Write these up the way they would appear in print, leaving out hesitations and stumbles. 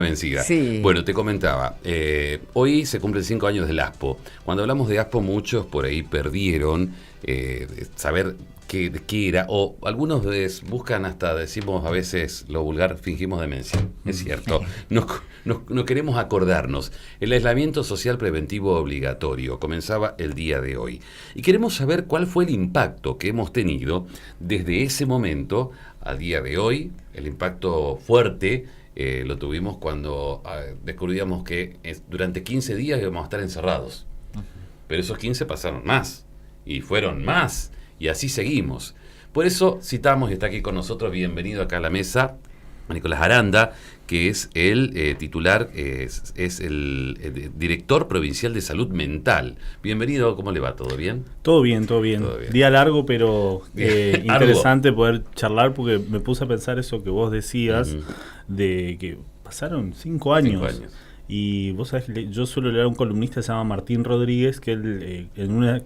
Vencida. Sí. Bueno, te comentaba, hoy se cumplen 5 años del ASPO. Cuando hablamos de ASPO, muchos por ahí perdieron saber qué era, o algunos buscan hasta, decimos a veces lo vulgar, fingimos demencia. Es cierto, no queremos acordarnos. El aislamiento social preventivo obligatorio comenzaba el día de hoy. Y queremos saber cuál fue el impacto que hemos tenido desde ese momento al día de hoy, el impacto fuerte. Lo tuvimos cuando descubríamos que durante 15 días íbamos a estar encerrados. Pero esos 15 pasaron más, y fueron más, y así seguimos. Por eso citamos, y está aquí con nosotros, bienvenido acá a la mesa, a Nicolás Aranda, que es el titular, es el director provincial de salud mental. Bienvenido, ¿cómo le va? ¿Todo bien? Todo bien, todo bien. Todo bien. Día largo, pero interesante poder charlar, porque me puse a pensar eso que vos decías, de que pasaron 5 años. 5 años. Y vos sabés que yo suelo leer a un columnista que se llama Martín Rodríguez, que él,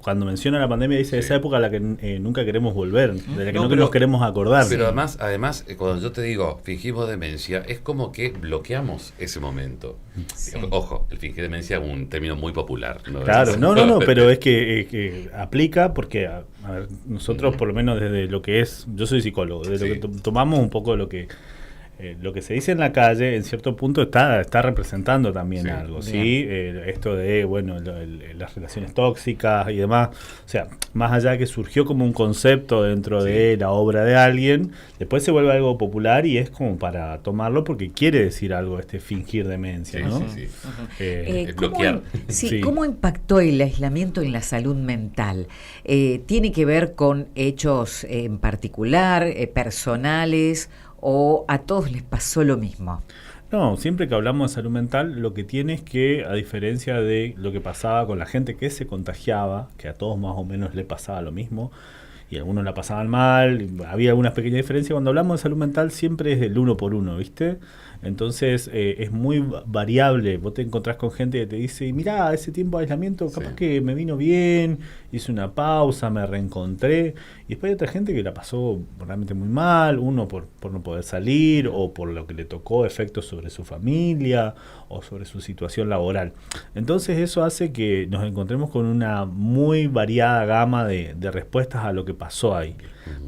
cuando menciona la pandemia, dice esa época a la que nunca queremos volver, de la que no nos queremos acordar. Pero además, cuando yo te digo fingimos demencia, es como que bloqueamos ese momento. Sí. Ojo, el fingir demencia es un término muy popular. Claro, no, pero es que aplica porque, a ver, nosotros por lo menos desde lo que es, yo soy psicólogo, desde lo que tomamos un poco de lo que se dice en la calle, en cierto punto está representando también algo, ¿sí? Esto de, bueno, las relaciones tóxicas y demás. O sea, más allá de que surgió como un concepto dentro de la obra de alguien, después se vuelve algo popular y es como para tomarlo porque quiere decir algo, fingir demencia, ¿no? Bloquear. ¿Cómo impactó el aislamiento en la salud mental? ¿Tiene que ver con hechos en particular, personales, o a todos les pasó lo mismo? No, siempre que hablamos de salud mental, lo que tiene es que, a diferencia de lo que pasaba con la gente que se contagiaba, que a todos más o menos le pasaba lo mismo, y algunos la pasaban mal, había algunas pequeñas diferencias, cuando hablamos de salud mental siempre es del 1 por 1, ¿viste? Entonces es muy variable. Vos te encontrás con gente que te dice, mirá, ese tiempo de aislamiento capaz que me vino bien, hice una pausa, me reencontré. Y después hay otra gente que la pasó realmente muy mal, uno por no poder salir, o por lo que le tocó efectos sobre su familia, o sobre su situación laboral. Entonces eso hace que nos encontremos con una muy variada gama de respuestas a lo que pasó ahí.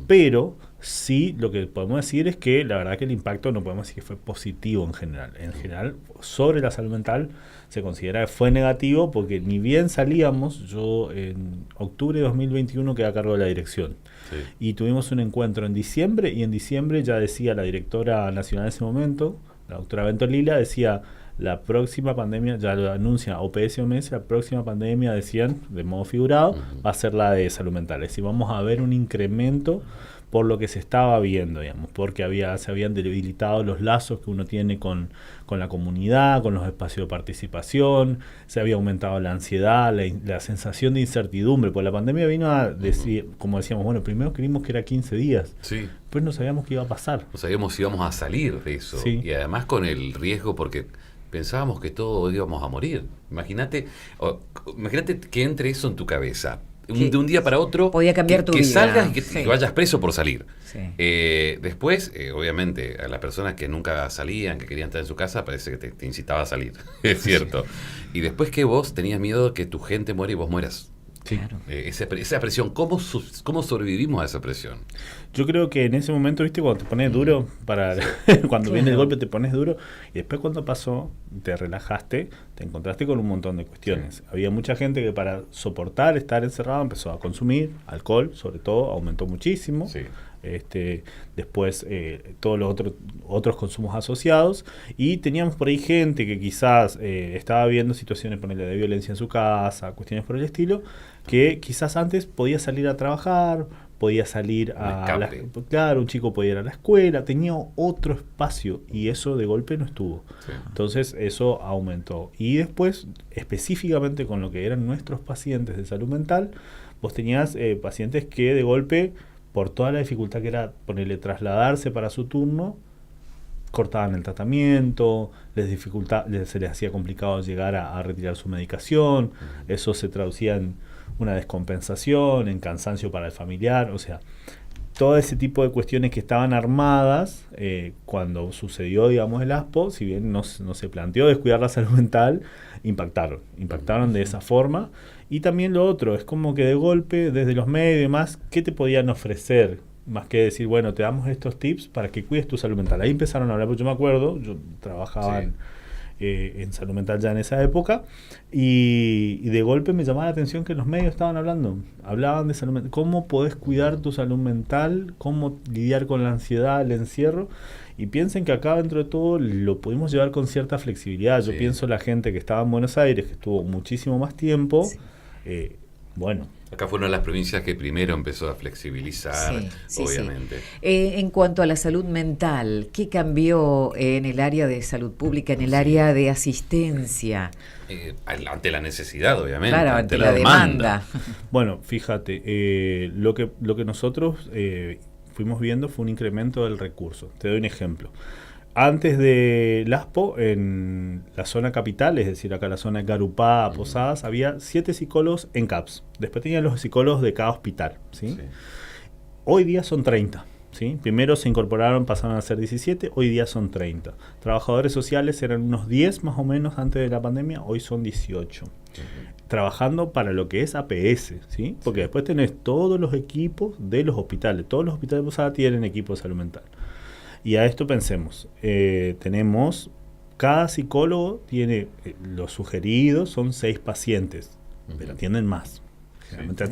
Pero sí, lo que podemos decir es que la verdad que el impacto no podemos decir que fue positivo en general. En general, sobre la salud mental se considera que fue negativo porque ni bien salíamos, yo en octubre de 2021 quedé a cargo de la dirección. Y tuvimos un encuentro en diciembre, y en diciembre ya decía la directora nacional en ese momento, la doctora Ventolila, decía: la próxima pandemia, ya lo anuncia OPS y OMS, la próxima pandemia, decían de modo figurado, va a ser la de salud mental. Es decir, vamos a ver un incremento por lo que se estaba viendo, digamos, porque se habían debilitado los lazos que uno tiene con la comunidad, con los espacios de participación, se había aumentado la ansiedad, la sensación de incertidumbre, porque la pandemia vino a decir, como decíamos, bueno, primero creímos que era 15 días, después no sabíamos qué iba a pasar. No sabíamos si íbamos a salir de eso, y además con el riesgo, porque pensábamos que todos íbamos a morir. Imagínate que entre eso en tu cabeza. De un día para otro podía cambiar tu vida. Que salgas y que vayas preso por salir. Después, obviamente, a las personas que nunca salían, que querían estar en su casa, parece que te incitaba a salir. Es cierto. Y después que vos tenías miedo de que tu gente muera y vos mueras. Claro. Esa presión, ¿cómo sobrevivimos a esa presión? Yo creo que en ese momento, viste, cuando te pones duro, cuando viene el golpe te pones duro, y después cuando pasó, te relajaste, te encontraste con un montón de cuestiones. Había mucha gente que para soportar estar encerrado empezó a consumir alcohol, sobre todo, aumentó muchísimo. Después todos los otros consumos asociados, y teníamos por ahí gente que quizás estaba viendo situaciones de violencia en su casa, cuestiones por el estilo, que quizás antes podía salir a trabajar, podía salir claro, un chico podía ir a la escuela, tenía otro espacio, y eso de golpe no estuvo. Entonces eso aumentó. Y después, específicamente con lo que eran nuestros pacientes de salud mental, vos tenías pacientes que de golpe, por toda la dificultad que era trasladarse para su turno, cortaban el tratamiento, se les hacía complicado llegar a retirar su medicación, eso se traducía en una descompensación, en cansancio para el familiar, o sea, todo ese tipo de cuestiones que estaban armadas cuando sucedió, digamos, el ASPO, si bien no se planteó descuidar la salud mental, impactaron de esa forma. Y también lo otro, es como que de golpe, desde los medios y demás, ¿qué te podían ofrecer? Más que decir, bueno, te damos estos tips para que cuides tu salud mental. Ahí empezaron a hablar, porque yo me acuerdo, yo trabajaba en salud mental ya en esa época, y de golpe me llamaba la atención que los medios hablaban de salud mental, cómo podés cuidar tu salud mental, cómo lidiar con la ansiedad, el encierro, y piensen que acá dentro de todo lo pudimos llevar con cierta flexibilidad. Yo pienso la gente que estaba en Buenos Aires, que estuvo muchísimo más tiempo, bueno. Acá fueron las provincias que primero empezó a flexibilizar, obviamente. En cuanto a la salud mental, ¿qué cambió en el área de salud pública, en el área de asistencia? Ante la necesidad, obviamente. Claro, ante la demanda. Bueno, fíjate, lo que nosotros fuimos viendo fue un incremento del recurso. Te doy un ejemplo. Antes del ASPO, en la zona capital, es decir, acá la zona de Garupá, Posadas, había 7 psicólogos en CAPS. Después tenían los psicólogos de cada hospital, ¿sí? Hoy día son 30, ¿sí? Primero se incorporaron, pasaron a ser 17, hoy día son 30. Trabajadores sociales eran unos 10 más o menos antes de la pandemia, hoy son 18. Trabajando para lo que es APS, ¿sí? Porque después tenés todos los equipos de los hospitales. Todos los hospitales de Posadas tienen equipos de salud mental. Y a esto pensemos, cada psicólogo tiene, los sugeridos son 6 pacientes, pero atienden más. Realmente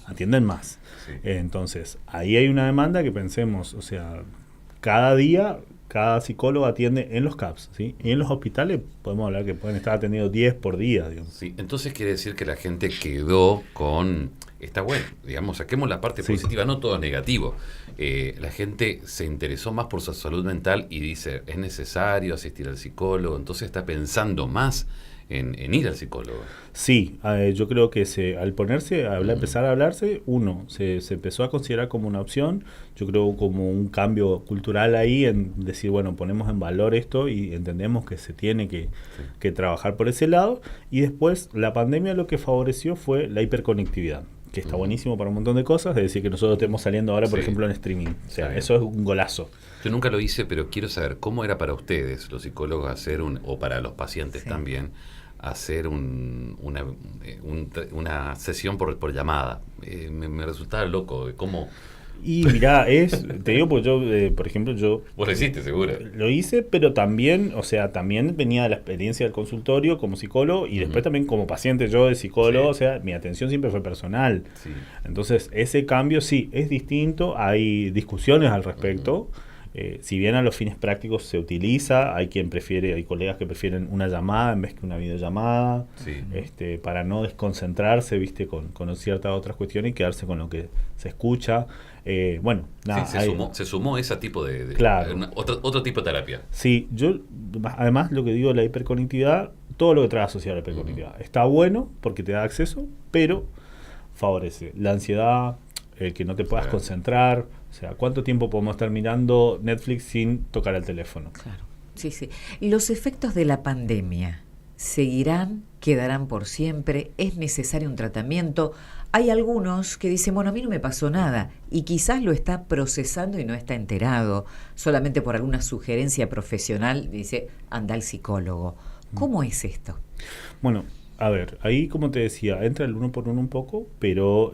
atienden más. Sí. Entonces, ahí hay una demanda que pensemos, o sea, cada día, cada psicólogo atiende en los CAPS, ¿sí? Y en los hospitales podemos hablar que pueden estar atendiendo 10 por día, digamos. Sí, entonces quiere decir que la gente quedó con... Está bueno, digamos, saquemos la parte positiva, no todo es negativo. La gente se interesó más por su salud mental y dice, es necesario asistir al psicólogo, entonces está pensando más en ir al psicólogo. Sí, yo creo que al ponerse a empezar a hablarse, se empezó a considerar como una opción. Yo creo como un cambio cultural ahí en decir, bueno, ponemos en valor esto y entendemos que se tiene que trabajar por ese lado. Y después la pandemia lo que favoreció fue la hiperconectividad, que está buenísimo para un montón de cosas, es decir, que nosotros estemos saliendo ahora, por ejemplo, en streaming. O sea, eso es un golazo. Yo nunca lo hice, pero quiero saber cómo era para ustedes, los psicólogos, hacer o para los pacientes también, hacer una sesión por llamada. Me resultaba loco, ¿cómo? Y mirá, te digo, pues yo, por ejemplo, Vos lo hiciste, seguro. Lo hice, pero también, o sea, también venía de la experiencia del consultorio como psicólogo y después también como paciente yo de psicólogo, o sea, mi atención siempre fue personal. Entonces, ese cambio sí, es distinto, hay discusiones al respecto. Si bien a los fines prácticos se utiliza, hay colegas que prefieren una llamada en vez que una videollamada, para no desconcentrarse, viste, con ciertas otras cuestiones y quedarse con lo que se escucha. Bueno, nada, se sumó ese tipo de otro tipo de terapia. Sí, yo además lo que digo de la hiperconectividad, todo lo que trae asociado a la hiperconectividad está bueno porque te da acceso, pero favorece la ansiedad, que no te puedas concentrar. O sea, ¿cuánto tiempo podemos estar mirando Netflix sin tocar el teléfono? Claro, sí. ¿Los efectos de la pandemia seguirán, quedarán por siempre? ¿Es necesario un tratamiento? Hay algunos que dicen, bueno, a mí no me pasó nada, y quizás lo está procesando y no está enterado, solamente por alguna sugerencia profesional, dice, anda al psicólogo. ¿Cómo es esto? Bueno, a ver, ahí como te decía, entra el uno por uno un poco, pero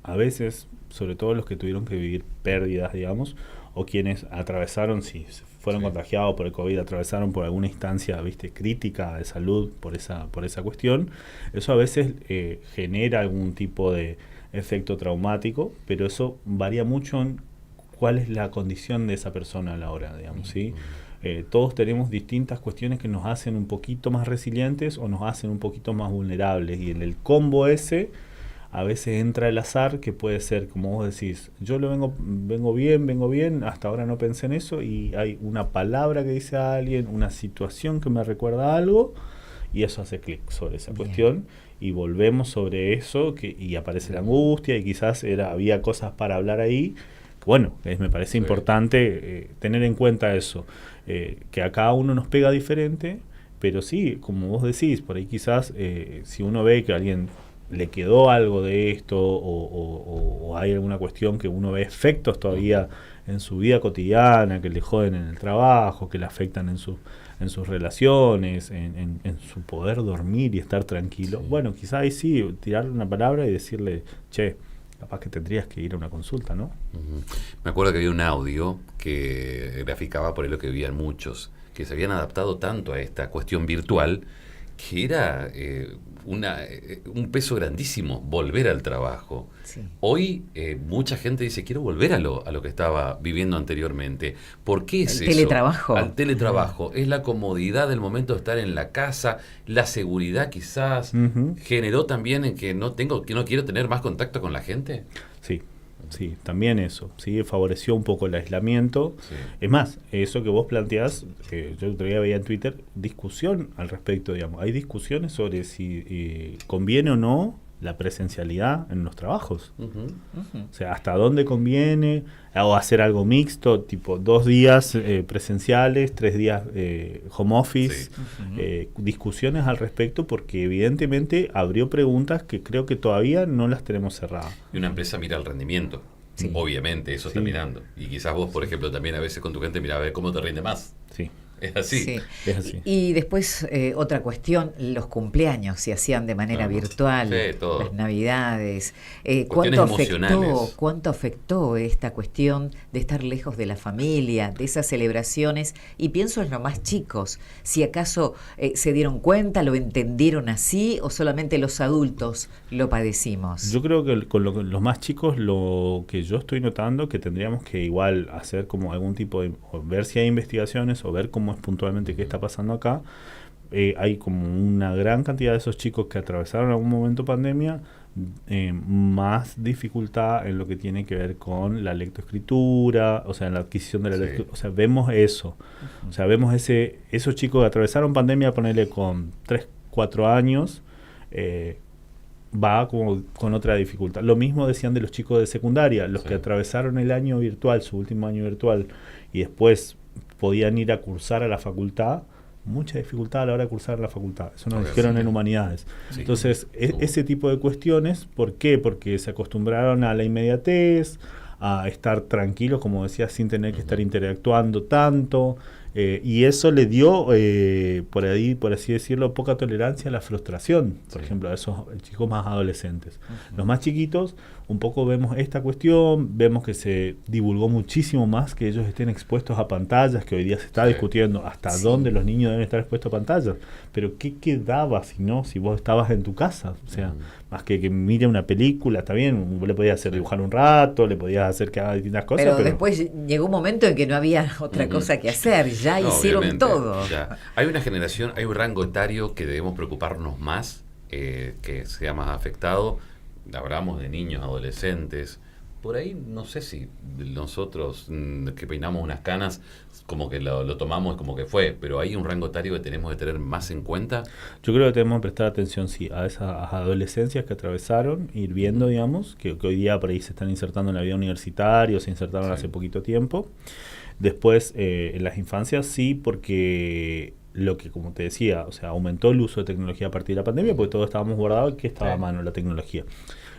a veces, sobre todo los que tuvieron que vivir pérdidas, digamos, o quienes atravesaron, si fueron contagiados por el COVID, atravesaron por alguna instancia, viste, crítica de salud por esa cuestión, eso a veces genera algún tipo de efecto traumático, pero eso varía mucho en cuál es la condición de esa persona a la hora, digamos, ¿sí? Todos tenemos distintas cuestiones que nos hacen un poquito más resilientes o nos hacen un poquito más vulnerables, y en el combo ese a veces entra el azar, que puede ser, como vos decís, yo vengo bien, hasta ahora no pensé en eso, y hay una palabra que dice a alguien, una situación que me recuerda a algo, y eso hace clic sobre esa cuestión, y volvemos sobre eso, y aparece la angustia, y quizás había cosas para hablar ahí. Bueno, me parece importante tener en cuenta eso, que a cada uno nos pega diferente, pero sí, como vos decís, por ahí quizás si uno ve que alguien le quedó algo de esto o hay alguna cuestión que uno ve efectos todavía en su vida cotidiana, que le joden en el trabajo, que le afectan en sus relaciones, en su poder dormir y estar tranquilo. Sí. Bueno, quizá ahí sí, tirarle una palabra y decirle, che, capaz que tendrías que ir a una consulta, ¿no? Ujú. Me acuerdo que había un audio que graficaba por ahí lo que vivían muchos, que se habían adaptado tanto a esta cuestión virtual que era un peso grandísimo volver al trabajo. Sí. Hoy mucha gente dice, quiero volver a lo que estaba viviendo anteriormente. ¿Por qué es El eso? teletrabajo. Al teletrabajo. Es la comodidad del momento de estar en la casa, la seguridad quizás, Ujú. generó también en que no quiero tener más contacto con la gente. Sí, sí, también eso, sí, favoreció un poco el aislamiento. Sí. Es más, eso que vos planteás, yo el otro día veía en Twitter discusión al respecto, digamos. Hay discusiones sobre si conviene o no la presencialidad en los trabajos. Ujú. Ujú. O sea, hasta dónde conviene, o hacer algo mixto, tipo 2 días presenciales, 3 días home office. Sí. Discusiones al respecto, porque evidentemente abrió preguntas que creo que todavía no las tenemos cerradas. Y una empresa mira el rendimiento. Sí. Obviamente, eso está Sí. mirando. Y quizás vos, por ejemplo, también a veces con tu gente mira a ver cómo te rinde más. Sí, Es así. Sí. es así. Y después otra cuestión, los cumpleaños se hacían de manera Claro. virtual, Sí, todo. las navidades. Cuestiones emocionales. ¿Cuánto afectó esta cuestión de estar lejos de la familia, de esas celebraciones? Y pienso en los más chicos, si acaso se dieron cuenta, lo entendieron así o solamente los adultos lo padecimos. Yo creo que con los más chicos, lo que yo estoy notando, que tendríamos que igual hacer como algún tipo de, o ver si hay investigaciones o ver cómo es puntualmente qué está pasando acá. Hay como una gran cantidad de esos chicos que atravesaron en algún momento pandemia, más dificultad en lo que tiene que ver con la lectoescritura, o sea, en la adquisición de la Sí. lectoescritura. O sea, vemos eso. O sea, vemos esos chicos que atravesaron pandemia, ponerle con 3, 4 años, va como con otra dificultad. Lo mismo decían de los chicos de secundaria, los Sí. que atravesaron el año virtual, su último año virtual, y después podían ir a cursar a la facultad, mucha dificultad a la hora de cursar a la facultad. Eso nos Obvio, dijeron sí. en humanidades. Sí. Entonces, Tuvo. ese tipo de cuestiones, ¿por qué? Porque se acostumbraron a la inmediatez, a estar tranquilos, como decía, sin tener que estar interactuando tanto, y eso le dio, por ahí, por así decirlo, poca tolerancia a la frustración, por Sí. ejemplo, a esos chicos más adolescentes. Los más chiquitos, un poco vemos esta cuestión, vemos que se divulgó muchísimo más que ellos estén expuestos a pantallas, que hoy día se está Sí. discutiendo hasta Sí. dónde los niños deben estar expuestos a pantallas, pero ¿qué quedaba si vos estabas en tu casa? O sea, más que mire una película, está bien, vos le podías hacer dibujar un rato, le podías hacer que haga distintas cosas, Pero pero después llegó un momento en que no había otra Ujú. cosa que hacer, ya No, hicieron obviamente, todo. ya. Hay una generación, hay un rango etario que debemos preocuparnos más, que sea más afectado. Hablamos de niños, adolescentes. Por ahí no sé si nosotros que peinamos unas canas como que lo tomamos como que fue, pero hay un rango etario que tenemos que tener más en cuenta. yo creo que tenemos que prestar atención, sí, a esas adolescencias que atravesaron, ir viendo, digamos, que hoy día por ahí se están insertando en la vida universitaria, o se insertaron Sí. hace poquito tiempo. Después, en las infancias sí, porque lo que, como te decía, o sea, aumentó el uso de tecnología a partir de la pandemia, porque todos estábamos guardados y que estaba a Sí. mano la tecnología.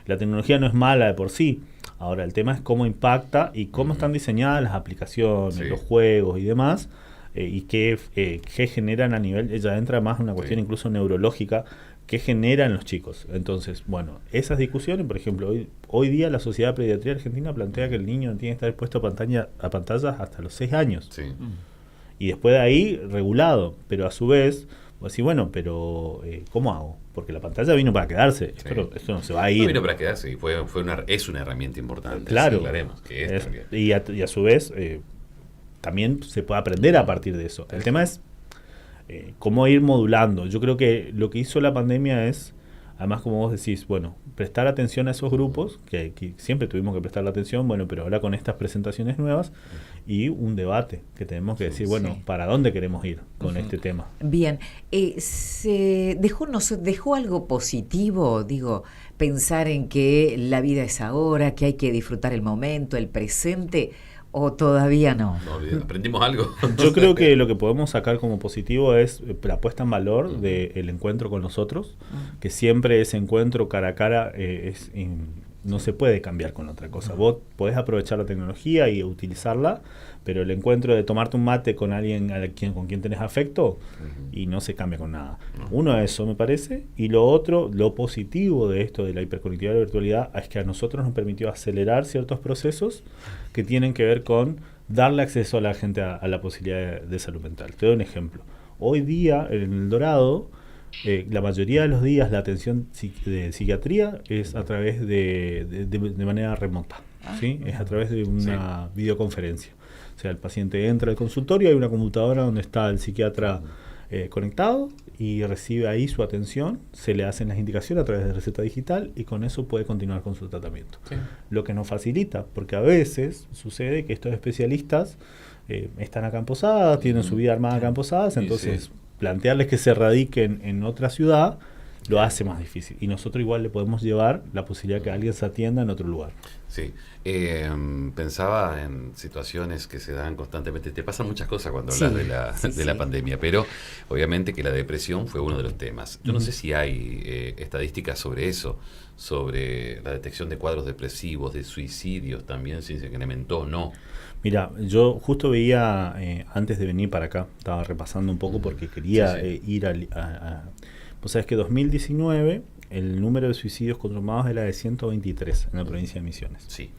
La tecnología no es mala de por sí. Ahora, el tema es cómo impacta y cómo están diseñadas las aplicaciones, Sí. los juegos y demás, y qué generan a nivel, ella entra más en una cuestión Sí. incluso neurológica, qué generan los chicos. Entonces, bueno, esas discusiones, por ejemplo, hoy día la Sociedad de Pediatría Argentina plantea que el niño tiene que estar expuesto a pantallas hasta los 6 años. Sí. Y después de ahí, regulado. Pero a su vez, vos decís, bueno, pero ¿cómo hago? Porque la pantalla vino para quedarse. Sí. Esto no se va a No ir. vino para quedarse y es una herramienta importante. Claro. Sí, aclaremos que es también. Y a su vez, también se puede aprender a partir de eso. El tema es cómo ir modulando. Yo creo que lo que hizo la pandemia es, además como vos decís, bueno, prestar atención a esos grupos, que siempre tuvimos que prestar la atención, bueno, pero ahora con estas presentaciones nuevas y un debate que tenemos que decir, bueno, Sí. ¿para dónde queremos ir con este tema? Bien, nos dejó algo positivo, digo, pensar en que la vida es ahora, que hay que disfrutar el momento, el presente, ¿O todavía no? No, ¿aprendimos algo? Yo creo que lo que podemos sacar como positivo es la puesta en valor del encuentro con los otros, que siempre ese encuentro cara a cara no se puede cambiar con otra cosa. Vos podés aprovechar la tecnología y utilizarla, pero el encuentro de tomarte un mate con alguien con quien tenés afecto y no se cambia con nada. Uno, eso me parece, y lo otro, lo positivo de esto de la hiperconectividad y la virtualidad es que a nosotros nos permitió acelerar ciertos procesos que tienen que ver con darle acceso a la gente a la posibilidad de salud mental. Te doy un ejemplo. Hoy día en El Dorado, la mayoría de los días la atención de psiquiatría es a través de manera remota, ¿sí? Es a través de una videoconferencia. O sea, el paciente entra al consultorio, hay una computadora donde está el psiquiatra conectado y recibe ahí su atención, se le hacen las indicaciones a través de receta digital y con eso puede continuar con su tratamiento. Sí. Lo que nos facilita, porque a veces sucede que estos especialistas están acá en Posadas, tienen su vida armada acá en Posadas, entonces plantearles que se radiquen en otra ciudad lo hace más difícil. Y nosotros igual le podemos llevar la posibilidad de que alguien se atienda en otro lugar. Sí. Pensaba en situaciones que se dan constantemente. Te pasan muchas cosas cuando hablas de la pandemia, pero obviamente que la depresión fue uno de los temas. Yo no sé si hay estadísticas sobre eso, sobre la detección de cuadros depresivos, de suicidios también, si se incrementó o no. Mira, yo justo veía, antes de venir para acá, estaba repasando un poco porque quería ir vos sabés que 2019 el número de suicidios consumados era de 123 en la provincia de Misiones. Sí.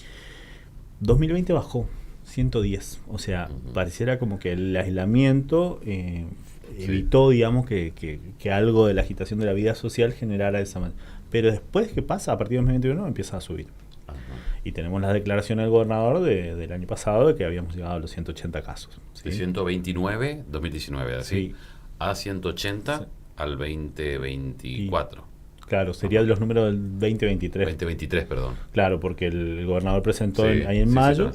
2020 bajó 110. O sea, pareciera como que el aislamiento evitó, digamos, que algo de la agitación de la vida social generara esa manera. Pero después, ¿qué pasa? A partir de 2021 empieza a subir. Y tenemos la declaración del gobernador del año pasado de que habíamos llegado a los 180 casos. ¿Sí? De 129, 2019, así. Sí. A 180 al 2024. Claro, sería de los números del 2023. 2023, perdón. Claro, porque el gobernador presentó ahí en mayo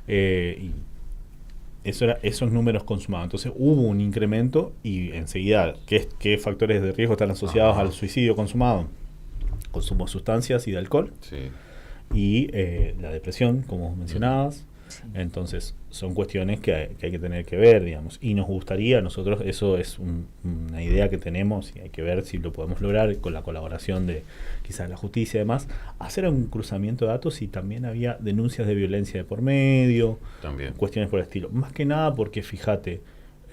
y esos números consumados. Entonces hubo un incremento y enseguida, ¿qué factores de riesgo están asociados al suicidio consumado? Consumo de sustancias y de alcohol. Sí. Y la depresión, como mencionabas. Sí. Entonces, son cuestiones que hay que tener que ver, digamos. Y nos gustaría, nosotros, eso es una idea que tenemos y hay que ver si lo podemos lograr con la colaboración de quizás la justicia y demás, hacer un cruzamiento de datos si también había denuncias de violencia de por medio, también cuestiones por el estilo. Más que nada porque, fíjate,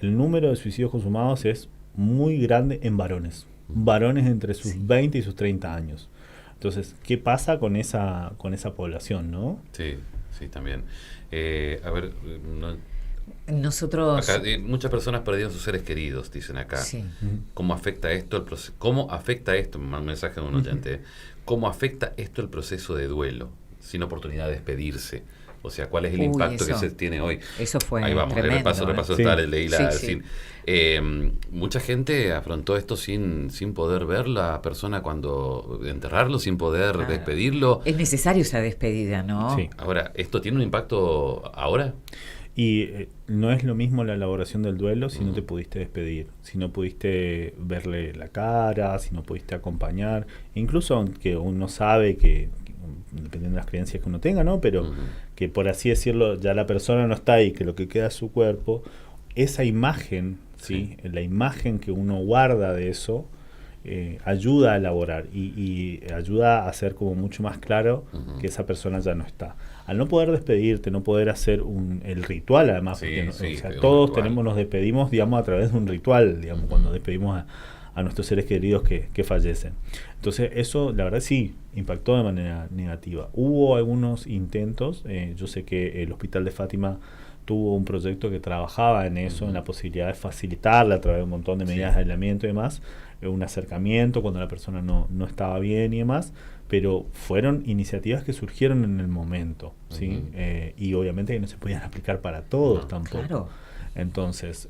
el número de suicidios consumados es muy grande en varones. Varones entre sus 20 y sus 30 años. Entonces, ¿qué pasa con esa población, no? Sí, sí, también. A ver, nosotros... Acá, muchas personas perdieron sus seres queridos, dicen acá. Sí. ¿Cómo afecta esto el proceso? ¿Cómo afecta esto? Un mensaje de un oyente. ¿Cómo afecta esto el proceso de duelo? Sin oportunidad de despedirse. O sea, ¿cuál es el impacto que se tiene hoy? Eso fue ahí vamos, tremendo, repaso sí. leí la... Sí. Mucha gente afrontó esto sin poder ver la persona cuando enterrarlo, sin poder despedirlo. Es necesario esa despedida, ¿no? Sí. Ahora, ¿esto tiene un impacto ahora? Y no es lo mismo la elaboración del duelo si no te pudiste despedir, si no pudiste verle la cara, si no pudiste acompañar, incluso aunque uno sabe que dependiendo de las creencias que uno tenga, ¿no? Pero que por así decirlo, ya la persona no está ahí, que lo que queda es su cuerpo, esa imagen, ¿sí? La imagen que uno guarda de eso, ayuda a elaborar y ayuda a hacer como mucho más claro que esa persona ya no está. Al no poder despedirte, no poder hacer el ritual, además, porque todos nos despedimos, digamos, a través de un ritual, digamos, cuando despedimos a nuestros seres queridos que fallecen. Entonces eso, la verdad, sí, impactó de manera negativa. Hubo algunos intentos, yo sé que el Hospital de Fátima tuvo un proyecto que trabajaba en eso, en la posibilidad de facilitarle a través de un montón de medidas de aislamiento y demás, un acercamiento cuando la persona no estaba bien y demás, pero fueron iniciativas que surgieron en el momento, ¿sí? Y obviamente que no se podían aplicar para todos tampoco. Claro. Entonces,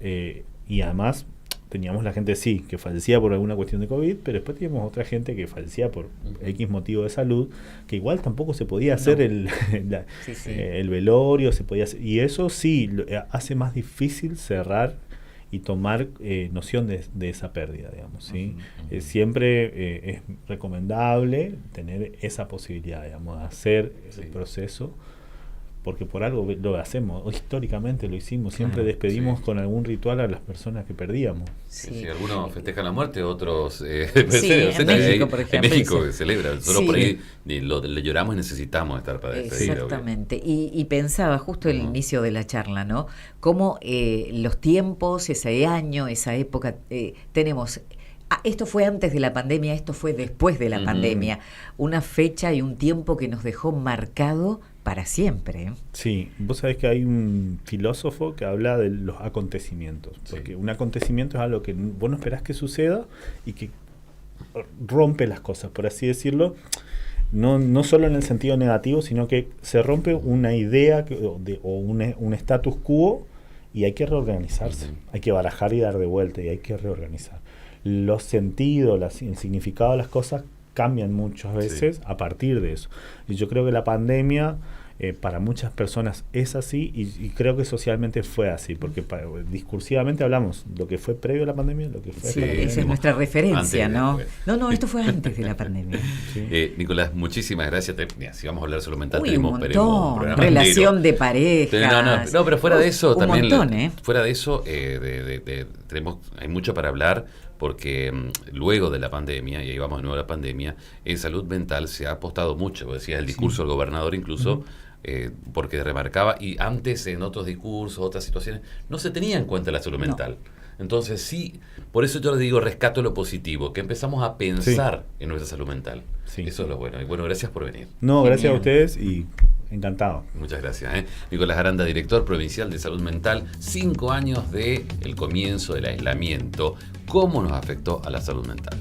y además teníamos la gente, sí, que fallecía por alguna cuestión de COVID, pero después teníamos otra gente que fallecía por X motivo de salud, que igual tampoco se podía hacer el velorio, se podía hacer, y eso sí hace más difícil cerrar y tomar noción de esa pérdida, digamos, ¿sí? Siempre es recomendable tener esa posibilidad, digamos, de hacer el proceso, porque por algo lo hacemos, o históricamente lo hicimos, siempre Claro, despedimos sí. con algún ritual a las personas que perdíamos. Sí, algunos festejan la muerte, otros Sí, en México, por ejemplo, en México se- celebran, solo Sí. por ahí le lloramos y necesitamos estar para despedir. Exactamente. Y pensaba justo el Ujú. inicio de la charla, ¿no? Cómo los tiempos, ese año, esa época, tenemos... esto fue antes de la pandemia, esto fue después de la Ujú. pandemia. Una fecha y un tiempo que nos dejó marcado para siempre. ¿Eh? Sí, vos sabés que hay un filósofo que habla de los acontecimientos, porque Sí. un acontecimiento es algo que vos no esperás que suceda y que rompe las cosas, por así decirlo, no solo en el sentido negativo, sino que se rompe una idea o un status quo y hay que reorganizarse, Ujú. hay que barajar y dar de vuelta y hay que reorganizar. Los sentidos, el significado de las cosas cambian muchas veces a partir de eso. Y yo creo que la pandemia para muchas personas es así y creo que socialmente fue así, porque discursivamente hablamos lo que fue previo a la pandemia, lo que fue Sí, esta pandemia. esa es nuestra referencia, Antes y ¿no? después. No, esto fue antes de la pandemia. Sí. Nicolás, muchísimas gracias. Mira, si vamos a hablar de salud mental, Uy, un tenemos montón. programa Relación entero. de parejas. No, pero fuera de eso, Un también montón, ¿eh? fuera de eso, hay mucho para hablar, porque luego de la pandemia, y ahí vamos de nuevo a la pandemia, en salud mental se ha apostado mucho, vos decías el discurso del gobernador incluso, porque remarcaba, y antes en otros discursos, otras situaciones, no se tenía en cuenta la salud mental. Entonces sí, por eso yo les digo, rescato lo positivo, que empezamos a pensar en nuestra salud mental. Sí. Eso es lo bueno. Y bueno, gracias por venir. No, gracias Genial. a ustedes y encantado. Muchas gracias. Nicolás Aranda, director provincial de salud mental, 5 años de el comienzo del aislamiento. ¿Cómo nos afectó a la salud mental?